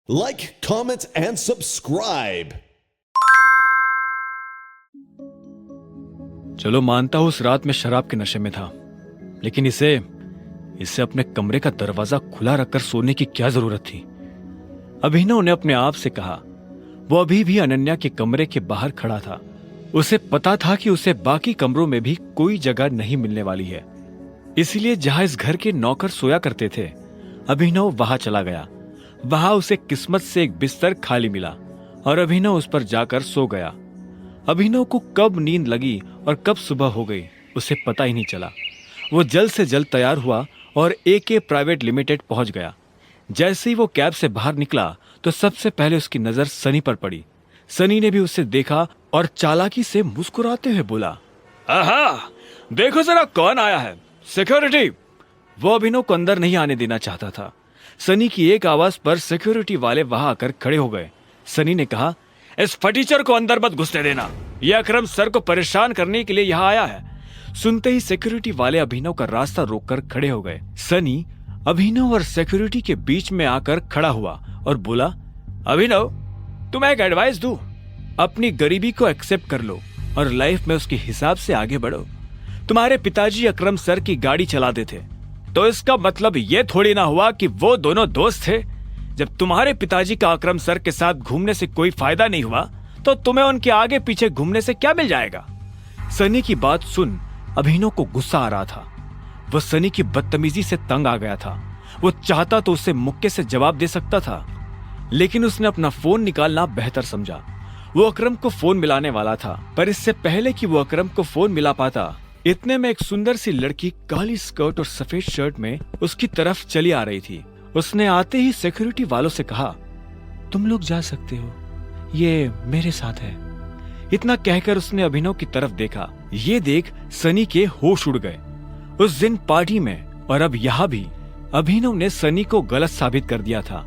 Like, comment, and subscribe. चलो मानता हूं उस रात में शराब के नशे में था, लेकिन इसे अपने कमरे का दरवाजा खुला रखकर सोने की क्या जरूरत थी। अभिनव ने अपने आप से कहा। वो अभी भी अनन्या के कमरे के बाहर खड़ा था। उसे पता था कि उसे बाकी कमरों में भी कोई जगह नहीं मिलने वाली है, इसलिए जहां इस घर के नौकर सोया करते थे, अभिनव वहां चला गया। वहां उसे किस्मत से एक बिस्तर खाली मिला और अभिनव उस पर जाकर सो गया। अभिनव को कब नींद लगी और कब सुबह हो गई उसे पता ही नहीं चला। वो जल्द से जल्द तैयार हुआ और AK प्राइवेट लिमिटेड पहुंच गया। जैसे ही वो कैब से बाहर निकला तो सबसे पहले उसकी नजर सनी पर पड़ी। सनी ने भी उसे देखा और चालाकी से मुस्कुराते हुए बोला, आहा, देखो जरा कौन आया है, सिक्योरिटी। वो अभिनव को अंदर नहीं आने देना चाहता था। सनी की एक आवाज पर सिक्योरिटी वाले वहां आकर खड़े हो गए। सनी ने कहा, इस फटीचर को अंदर मत घुसने देना, यह अकरम सर को परेशान करने के लिए यहाँ आया है। सुनते ही सिक्योरिटी वाले अभिनव का रास्ता रोककर खड़े हो गए। सनी अभिनव और सिक्योरिटी के बीच में आकर खड़ा हुआ और बोला, अभिनव, तुम्हें एक एडवाइस दूं, अपनी गरीबी को एक्सेप्ट कर लो और लाइफ में उसके हिसाब से आगे बढ़ो। तुम्हारे पिताजी अकरम सर की गाड़ी चलाते थे, तो इसका मतलब ये थोड़ी ना हुआ कि वो दोनों दोस्त थे। जब तुम्हारे पिताजी का अकरम सर के साथ घूमने से कोई फायदा नहीं हुआ, तो तुम्हें उनके आगे पीछे घूमने से क्या मिल जाएगा। सनी की बात सुन अभिनव को गुस्सा आ रहा था। वह सनी की बदतमीजी से तंग आ गया था। वो चाहता तो उसे मुक्के से जवाब दे सकता था, लेकिन उसने अपना फोन निकालना बेहतर समझा। वो अकरम को फोन मिलाने वाला था, पर इससे पहले कि वो अकरम को फोन मिला पाता, इतने में एक सुंदर सी लड़की काली स्कर्ट और सफेद शर्ट में उसकी तरफ चली आ रही थी। उसने आते ही सिक्योरिटी वालों से कहा, तुम लोग जा सकते हो, ये मेरे साथ है। इतना कहकर उसने अभिनव की तरफ देखा। ये देख सनी के होश उड़ गए। उस दिन पार्टी में और अब यहाँ भी अभिनव ने सनी को गलत साबित कर दिया था।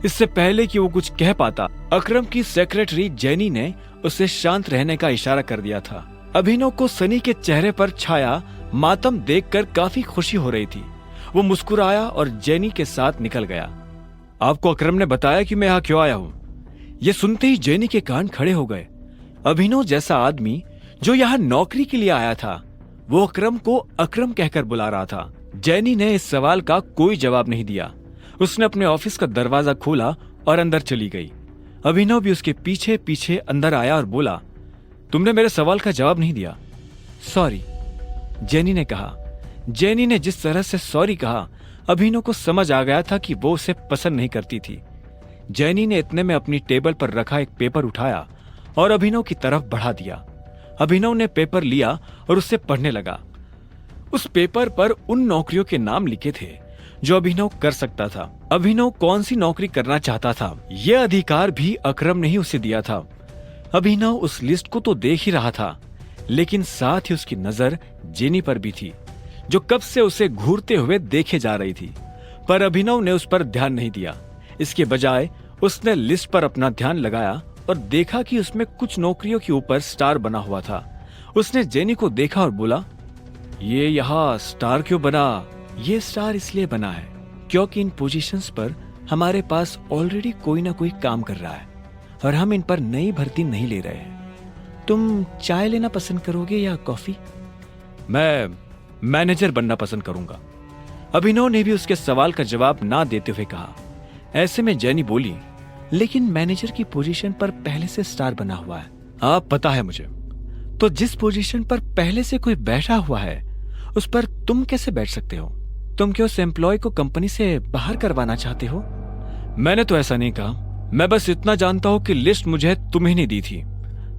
इससे पहले कि वो कुछ कह पाता, अकरम की सेक्रेटरी जेनी ने उसे शांत रहने का इशारा कर दिया था। अभिनव को सनी के चेहरे पर छाया मातम देखकर काफी खुशी हो रही थी। वो मुस्कुराया और जेनी के साथ निकल गया। आपको अकरम ने बताया कि मैं यहाँ क्यों आया हूँ। ये सुनते ही जेनी के कान खड़े हो गए। अभिनव जैसा आदमी जो यहाँ नौकरी के लिए आया था, वो अकरम को अकरम कहकर बुला रहा था। जेनी ने इस सवाल का कोई जवाब नहीं दिया। उसने अपने ऑफिस का दरवाजा खोला और अंदर चली गई। अभिनव भी उसके पीछे पीछे अंदर आया और बोला, तुमने मेरे सवाल का जवाब नहीं दिया। सॉरी, जेनी ने कहा। जेनी ने जिस तरह से सॉरी कहा, अभिनव को समझ आ गया था कि वो उसे पसंद नहीं करती थी। जेनी ने इतने में अपनी टेबल पर रखा एक पेपर उठाया और अभिनव की तरफ बढ़ा दिया। अभिनव ने पेपर लिया और उससे पढ़ने लगा। उस पेपर पर उन नौकरियों के नाम लिखे थे जो अभिनव कर सकता था। अभिनव कौन सी नौकरी करना चाहता था, यह अधिकार भी अकरम ने ही उसे दिया था। अभिनव उस लिस्ट को तो देख ही रहा था, लेकिन साथ ही उसकी नजर जेनी पर भी थी, जो कब से उसे घूरते हुए देखे जा रही थी। पर अभिनव ने उस पर ध्यान नहीं दिया। इसके बजाय उसने लिस्ट पर अपना ध्यान लगाया और देखा कि उसमें कुछ नौकरियों के ऊपर स्टार बना हुआ था। उसने जेनी को देखा और बोला, ये यहाँ स्टार क्यों बना? ये स्टार इसलिए बना है क्योंकि इन पोजीशंस पर हमारे पास ऑलरेडी कोई ना कोई काम कर रहा है और हम इन पर नई भर्ती नहीं ले रहे हैं। तुम चाय लेना पसंद करोगे या कॉफी? मैं मैनेजर बनना पसंद करूंगा। अभिनव ने भी उसके सवाल का जवाब ना देते हुए कहा। ऐसे में जेनी बोली, लेकिन मैनेजर की पोजीशन पर पहले से स्टार बना हुआ है। आप पता है मुझे। तो जिस पोजीशन पर पहले से कोई बैठा हुआ है, उस पर तुम कैसे बैठ सकते हो? तुम क्या उस एम्प्लॉय को कंपनी से बाहर करवाना चाहते हो? मैंने तो ऐसा नहीं कहा। मैं बस इतना जानता हूं कि लिस्ट मुझे तुम्हें नहीं दी थी।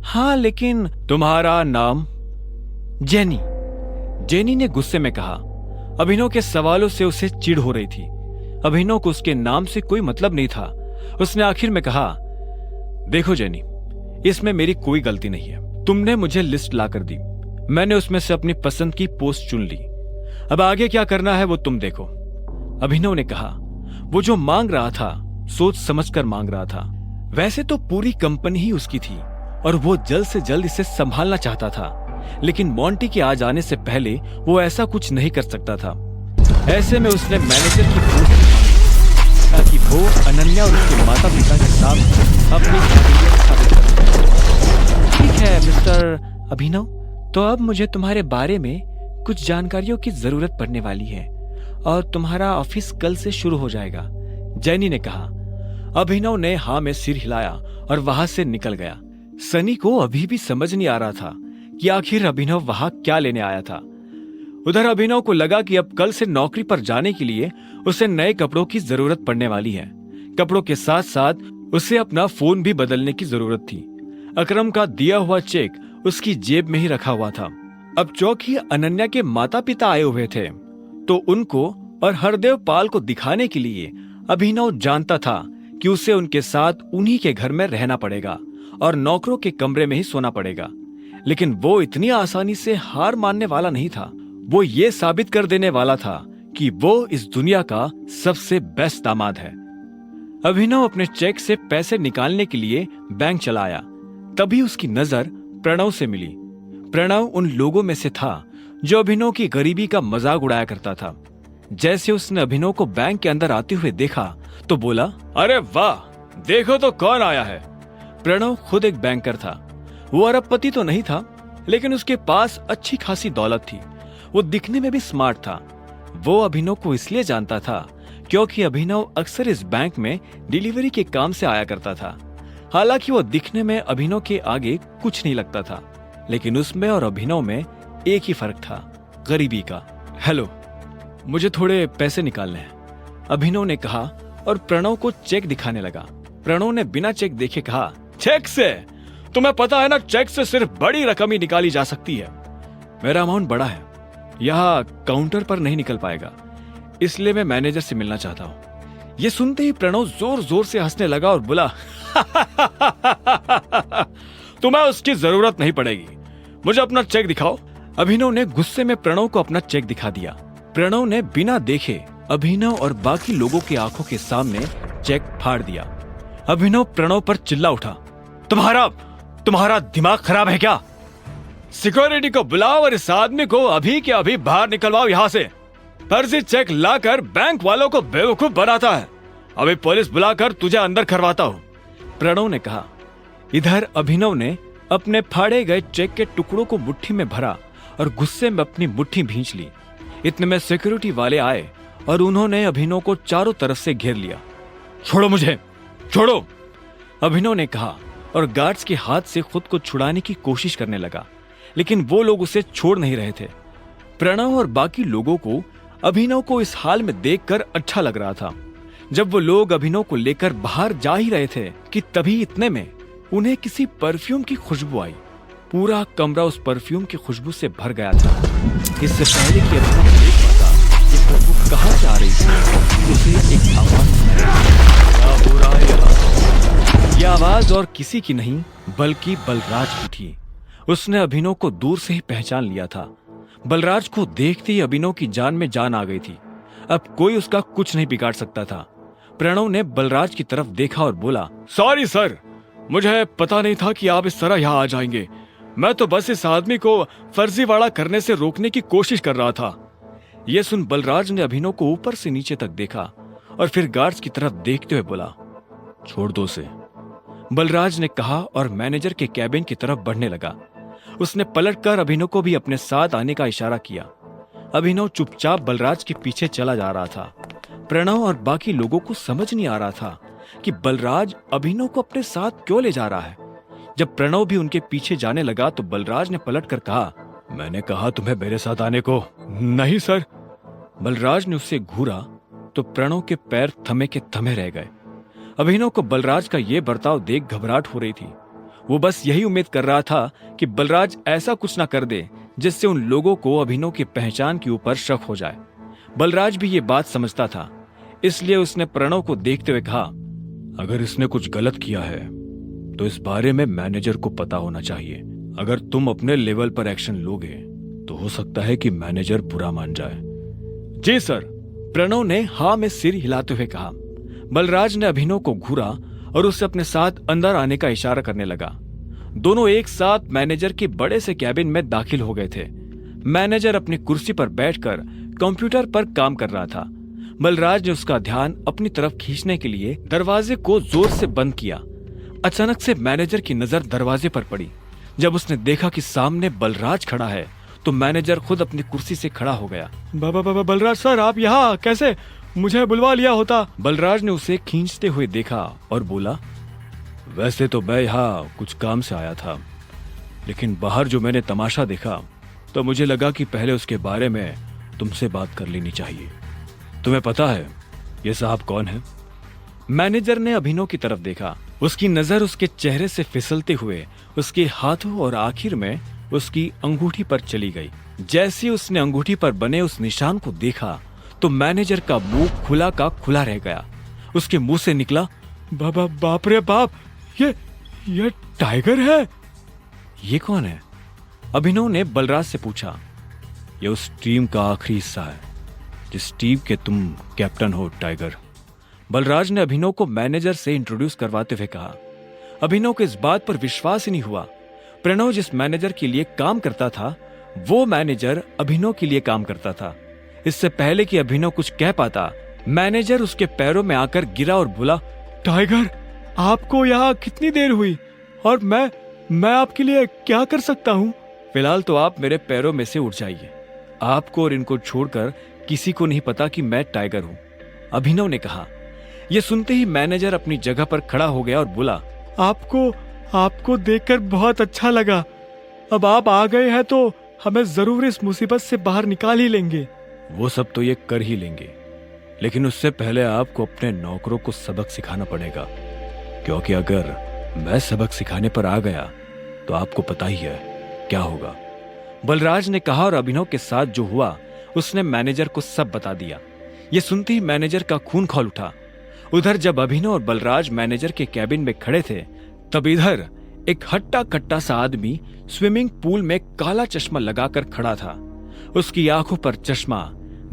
हाँ, लेकिन तुम्हारा नाम? जेनी। जेनी ने गुस्से में कहा। अभिनव के सवालों से उसे चिढ़ हो रही थी। अभिनव को उसके नाम से कोई मतलब नहीं था। उसने आखिर में कहा, देखो जेनी, इसमें मेरी कोई गलती नहीं है। तुमने मुझे लिस्ट लाकर दी, मैंने उसमें से अपनी पसंद की पोस्ट चुन ली। अब आगे क्या करना है वो तुम देखो। अभिनव ने कहा। वो जो मांग रहा था सोच समझकर मांग रहा था। वैसे तो पूरी कंपनी ही उसकी थी और वो जल्द से जल्द इसे संभालना चाहता था, लेकिन मोंटी के आ जाने से पहले वो ऐसा कुछ नहीं कर सकता था। ऐसे में उसने मैनेजर की पोस्ट ताकि वो अनन्या और उसके माता पिता के सामने अपनी काबिलियत साबित कर सके। ठीक है मिस्टर अभिनव, तो अब मुझे तुम्हारे बारे में कुछ जानकारियों की जरूरत पड़ने वाली है और तुम्हारा ऑफिस कल से शुरू हो जाएगा, जैनी ने कहा। अभिनव ने हाँ में सिर हिलाया और वहां से निकल गया। सनी को अभी भी समझ नहीं आ रहा था कि आखिर अभिनव वहां क्या लेने आया था। उधर अभिनव को लगा कि अब कल से नौकरी पर जाने के लिए उसे नए कपड़ों की जरूरत पड़ने वाली है। कपड़ों के साथ साथ उसे अपना फोन भी बदलने की जरूरत थी। अकरम का दिया हुआ चेक उसकी जेब में ही रखा हुआ था। अब चौकी अनन्या के माता पिता आए हुए थे, तो उनको और हरदेव पाल को दिखाने के लिए अभिनव जानता था कि उसे उनके साथ उन्हीं के घर में रहना पड़ेगा और नौकरों के कमरे में ही सोना पड़ेगा। लेकिन वो इतनी आसानी से हार मानने वाला नहीं था। वो ये साबित कर देने वाला था कि वो इस दुनिया का सबसे बेस्ट दामाद है। अभिनव अपने चेक से पैसे निकालने के लिए बैंक चला आया। तभी उसकी नजर प्रणव से मिली। प्रणव उन लोगों में से था जो अभिनव की गरीबी का मजाक उड़ाया करता था। जैसे उसने अभिनव को बैंक के अंदर आते हुए देखा तो बोला, अरे वाह, देखो तो कौन आया है। प्रणव खुद एक बैंकर था। वो अरबपति तो नहीं था, लेकिन उसके पास अच्छी खासी दौलत थी। वो दिखने में भी स्मार्ट था। वो अभिनव को इसलिए जानता था क्योंकि अभिनव अक्सर इस बैंक में डिलीवरी के काम से आया करता था। हालांकि वो दिखने में अभिनव के आगे कुछ नहीं लगता था, लेकिन उसमें और अभिनव में एक ही फर्क था, गरीबी का। हेलो, मुझे थोड़े पैसे निकालने हैं, अभिनव ने कहा और प्रणव को चेक दिखाने लगा। प्रणव ने बिना चेक देखे कहा, चेक से? तुम्हें पता है ना, चेक से सिर्फ बड़ी रकम ही निकाली जा सकती है। मेरा अमाउंट बड़ा है, यहाँ काउंटर पर नहीं निकल पाएगा, इसलिए मैं मैनेजर से मिलना चाहता हूँ। ये सुनते ही प्रणव जोर जोर से हंसने लगा और बोला, तुम्हें उसकी जरूरत नहीं पड़ेगी, मुझे अपना चेक दिखाओ। अभिनव ने गुस्से में प्रणव को अपना चेक दिखा दिया। प्रणव ने बिना देखे अभिनव और बाकी लोगों की आंखों के सामने चेक फाड़ दिया। अभिनव प्रणव पर चिल्ला उठा, तुम्हारा दिमाग खराब है क्या? सिक्योरिटी को बुलाओ और इस आदमी को अभी के अभी बाहर निकलवाओ यहाँ से। फर्जी चेक लाकर बैंक वालों को बेवकूफ बनाता है। अभी पुलिस बुलाकर तुझे अंदर करवाता हूँ, प्रणव ने कहा। इधर अभिनव ने अपने फाड़े गए चेक के टुकड़ों को मुट्ठी में भरा और गुस्से में अपनी मुट्ठी भींच ली। इतने में सिक्योरिटी वाले आए और उन्होंने अभिनव को चारों तरफ से घेर लिया। छोड़ो मुझे, छोड़ो, अभिनव ने कहा और गार्ड्स के हाथ से खुद को छुड़ाने की कोशिश करने लगा, लेकिन वो लोग उसे छोड़ नहीं रहे थे। प्रणव और बाकी लोगों को अभिनव को इस हाल में देखकर अच्छा लग रहा था। जब वो लोग अभिनव को लेकर बाहर जा ही रहे थे कि तभी इतने में उन्हें किसी परफ्यूम की खुशबू आई। पूरा कमरा उस परफ्यूम की खुशबू से भर गया था। इससे पहले कि अभिनव देख पाता कि खुशबू कहां से आ रही थी, उसे एक आवाज सुनाई। क्या हो रहा है यहाँ? यह आवाज और किसी की नहीं बल्कि बलराज की थी। उसने अभिनव को दूर से ही पहचान लिया था। बलराज को देखते ही अभिनव की जान में जान आ गई थी। अब कोई उसका कुछ नहीं बिगाड़ सकता था। प्रणव ने बलराज की तरफ देखा और बोला, सॉरी सर, मुझे पता नहीं था कि आप इस तरह यहाँ आ जाएंगे। मैं तो बस इस आदमी को फर्जीवाड़ा करने से रोकने की कोशिश कर रहा था। यह सुन बलराज ने अभिनव को ऊपर से नीचे तक देखा और फिर गार्ड्स की तरफ देखते हुए बोला, छोड़ दो उसे, बलराज ने कहा और मैनेजर के कैबिन की तरफ बढ़ने लगा। उसने पलटकर अभिनव को भी अपने साथ आने का इशारा किया। अभिनव चुपचाप बलराज के पीछे चला जा रहा था। प्रणव और बाकी लोगों को समझ नहीं आ रहा था कि बलराज अभिनव को अपने साथ क्यों ले जा रहा है। जब प्रणव भी उनके पीछे जाने लगा तो बलराज ने पलटकर कहा, मैंने कहा तुम्हें मेरे साथ आने को। नहीं सर। बलराज ने उससे घूरा तो प्रणव के पैर थमे के थमे रह गए। अभिनव को बलराज का यह बर्ताव देख घबराहट हो रही थी। वो बस यही उम्मीद कर रहा था कि बलराज ऐसा कुछ ना कर दे जिससे उन लोगों को अभिनव की पहचान के ऊपर शक हो जाए। बलराज भी ये बात समझता था, इसलिए उसने प्रणव को देखते हुए कहा, अगर इसने कुछ गलत किया है तो इस बारे में मैनेजर को पता होना चाहिए। अगर तुम अपने लेवल पर एक्शन लोगे तो हो सकता है कि मैनेजर बुरा मान जाए। जी सर, प्रणव ने हाँ में सिर हिलाते हुए कहा। बलराज ने अभिनव को घूरा और उसे अपने साथ अंदर आने का इशारा करने लगा। दोनों एक साथ मैनेजर के बड़े से कैबिन में दाखिल हो गए थे। मैनेजर अपनी कुर्सी पर बैठकर कंप्यूटर पर काम कर रहा था। बलराज ने उसका ध्यान अपनी तरफ खींचने के लिए दरवाजे को जोर से बंद किया। अचानक से मैनेजर की नजर दरवाजे पर पड़ी। जब उसने देखा कि सामने बलराज खड़ा है तो मैनेजर खुद अपनी कुर्सी से खड़ा हो गया। बलराज सर, आप यहाँ कैसे? मुझे बुलवा लिया होता। बलराज ने उसे खींचते हुए देखा और बोला, वैसे तो मैं यहाँ कुछ काम से आया था, लेकिन बाहर जो मैंने तमाशा देखा तो मुझे लगा कि पहले उसके बारे में तुमसे बात कर लेनी चाहिए। तुम्हें पता है ये साहब कौन है? मैनेजर ने अभिनव की तरफ देखा। उसकी नजर उसके चेहरे से फिसलते हुए उसके हाथों और आखिर में उसकी अंगूठी पर चली गई। जैसे उसने अंगूठी पर बने उस निशान को देखा तो मैनेजर का मुंह खुला का खुला रह गया। उसके मुंह से निकला, बाप रे बाप, ये टाइगर है। ये कौन है? अभिनव ने बलराज से पूछा। ये उस टीम का आखिरी हिस्सा है जिस टीम के तुम कैप्टन हो, टाइगर। बलराज ने अभिनव को मैनेजर से इंट्रोड्यूस करवाते हुए कहा। अभिनव को इस बात पर विश्वास ही नहीं हुआ। प्रणव जिस मैनेजर के लिए काम करता था वो मैनेजर अभिनव के लिए काम करता था। इससे पहले कि अभिनव कुछ कह पाता, मैनेजर उसके पैरों में आकर गिरा और बोला, टाइगर, आपको यहाँ कितनी देर हुई और मैं आपके लिए क्या कर सकता हूँ? फिलहाल तो आप मेरे पैरों में से उठ जाइए। आपको और इनको छोड़कर किसी को नहीं पता कि मैं टाइगर हूँ, अभिनव ने कहा। यह सुनते ही मैनेजर अपनी जगह पर खड़ा हो गया और बोला, आपको देखकर बहुत अच्छा लगा। अब आप आ गए हैं तो हमें जरूर इस मुसीबत से बाहर निकाल ही लेंगे। वो सब तो ये कर ही लेंगे, लेकिन उससे पहले आपको अपने नौकरों को सबक सिखाना पड़ेगा, क्योंकि अगर मैं सबक सिखाने पर आ गया तो आपको पता ही है क्या होगा। बलराज ने कहा और अभिनव के साथ जो हुआ उसने मैनेजर को सब बता दिया। ये सुनते ही मैनेजर का खून खौल उठा। उधर जब अभिनव और बलराज मैनेजर के कैबिन में खड़े थे तब इधर एक हट्टा कट्टा सा आदमी स्विमिंग पूल में काला चश्मा लगाकर खड़ा था। उसकी आंखों पर चश्मा,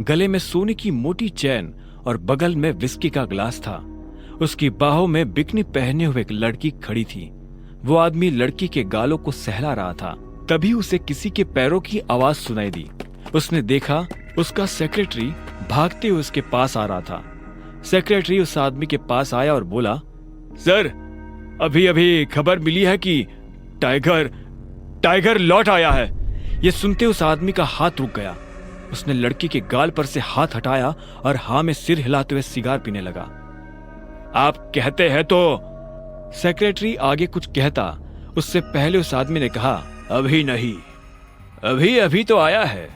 गले में सोने की मोटी चैन और बगल में विस्की का ग्लास था। उसकी बाहों में बिकनी पहने हुए एक लड़की खड़ी थी। वो आदमी लड़की के गालों को सहला रहा था। तभी उसे किसी के पैरों की आवाज सुनाई दी। उसने देखा उसका सेक्रेटरी भागते हुए उसके पास आ रहा था। सेक्रेटरी उस आदमी के पास आया और बोला, सर, अभी खबर मिली है कि टाइगर लौट आया है। यह सुनते उस आदमी का हाथ रुक गया। उसने लड़की के गाल पर से हाथ हटाया और हाँ में सिर हिलाते हुए सिगार पीने लगा। आप कहते हैं तो? सेक्रेटरी आगे कुछ कहता उससे पहले उस आदमी ने कहा, अभी नहीं, अभी तो आया है,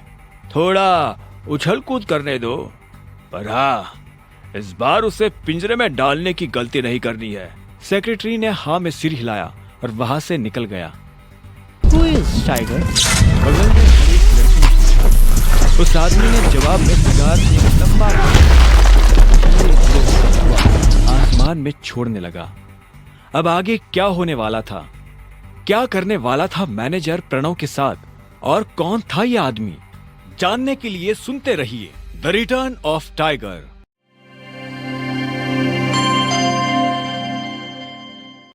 थोड़ा उछल कूद करने दो, पर हाँ, इस बार उसे पिंजरे में डालने की गलती नहीं करनी है। सेक्रेटरी ने हाँ में सिर हिलाया और वहां से निकल गया। Who is Tiger? बगल में खड़ी एक लड़की ने पूछा। उस आदमी ने जवाब में सिगार एक लंबा आसमान में छोड़ने लगा। अब आगे क्या होने वाला था, क्या करने वाला था मैनेजर प्रणव के साथ, और कौन था यह आदमी, जानने के लिए सुनते रहिए द रिटर्न ऑफ टाइगर।